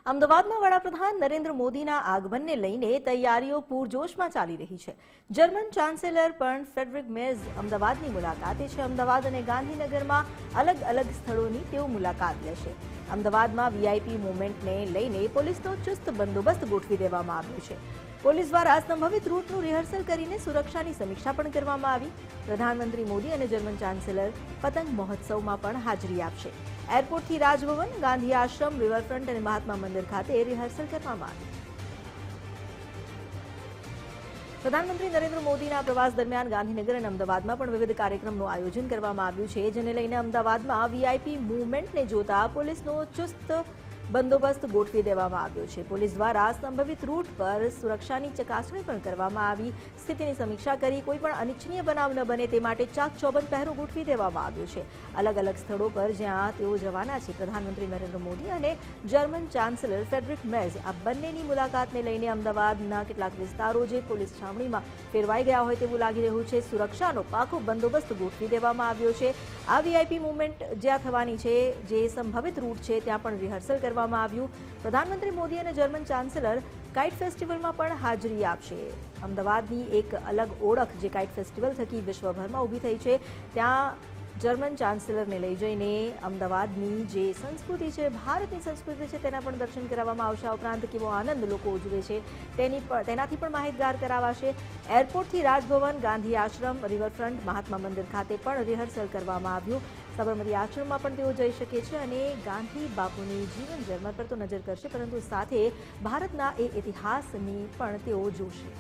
અમદાવાદમાં વડાપ્રધાન નરેન્દ્ર મોદીના આગમનને લઈને તૈયારીઓ પૂરજોશમાં ચાલી રહી છે। જર્મન ચાન્સેલર પણ ફ્રેડરિક મેર્ઝ અમદાવાદની મુલાકાતે છે। અમદાવાદ અને ગાંધીનગરમાં અલગ અલગ સ્થળોની તેઓ મુલાકાત લેશે। અમદાવાદમાં વીઆઈપી મૂવમેન્ટને લઈને પોલીસનો ચુસ્ત બંદોબસ્ત ગોઠવી દેવામાં આવ્યો છે। પોલીસ દ્વારા સંભવિત રૂટનું રિહર્સલ કરીને સુરક્ષાની સમીક્ષા પણ કરવામાં આવી। પ્રધાનમંત્રી મોદી અને જર્મન ચાન્સેલર પતંગ મહોત્સવમાં પણ હાજરી આપશે। એરપોર્ટથી રાજભવન, ગાંધી આશ્રમ, રિવરફ્રન્ટ અને મહાત્મા મંદિર ખાતે રિહર્સલ કરવામાં આવી। પ્રધાનમંત્રી નરેન્દ્ર મોદીના પ્રવાસ દરમિયાન ગાંધીનગર અને અમદાવાદમાં પણ વિવિધ કાર્યક્રમનું આયોજન કરવામાં આવ્યું છે, જેને લઈને અમદાવાદમાં વીઆઈપી મૂવમેન્ટને જોતા પોલીસનો ચુસ્ત બંદોબસ્ત ગોઠવી દેવામાં આવ્યો છે। પોલીસ દ્વારા સંભવિત રૂટ પર સુરક્ષાની ચકાસણી પણ કરવામાં આવી। સ્થિતિની સમીક્ષા કરી કોઈપણ અનિચ્છનીય બનાવ ન બને તે માટે ચાક-ચોબંધ પહેરો ગોઠવી દેવામાં આવ્યો છે। અલગ અલગ સ્થળો પર જ્યાં તેઓ જવાના છે, પ્રધાનમંત્રી નરેન્દ્ર મોદી અને જર્મન ચાન્સેલર ફ્રેડરિક મેર્ઝ આ બંનેની મુલાકાતને લઈને અમદાવાદના કેટલાક વિસ્તારો જે પોલીસ છાવણીમાં ફેરવાઈ ગયા હોય તેવું લાગી રહ્યું છે। સુરક્ષાનો પાકો બંદોબસ્ત ગોઠવી દેવામાં આવ્યો છે। આ વીઆઈપી મૂવમેન્ટ જ્યાં થવાની છે, જે સંભવિત રૂટ છે, ત્યાં પણ રિહર્સલ કરવામાં આવ્યું। પ્રધાનમંત્રી મોદી અને જર્મન ચાન્સેલર કાઇટ ફેસ્ટિવલમાં પણ હાજરી આપશે। અમદાવાદની એક અલગ ઓળખ જે કાઇટ ફેસ્ટિવલ થકી વિશ્વભરમાં ઊભી થઈ છે, ત્યાં જર્મન ચાન્સેલરને લઈ જઈને અમદાવાદની જે સંસ્કૃતિ છે, ભારતની સંસ્કૃતિ છે, તેના પણ દર્શન કરાવવામાં આવશે। આ ઉપરાંત કેવો આનંદ લોકો ઉજવે છે તેનાથી પણ માહિતગાર કરાવાશે। એરપોર્ટથી રાજભવન, ગાંધી આશ્રમ, રિવરફ્રન્ટ, મહાત્મા મંદિર ખાતે પણ રિહર્સલ કરવામાં આવ્યું। સાબરમતી આશ્રમમાં પણ તેઓ જઈ શકે છે અને ગાંધી બાપુની જીવન જર્મન પર તો નજર કરશે, પરંતુ સાથે ભારતના એ ઇતિહાસની પણ તેઓ જોશે।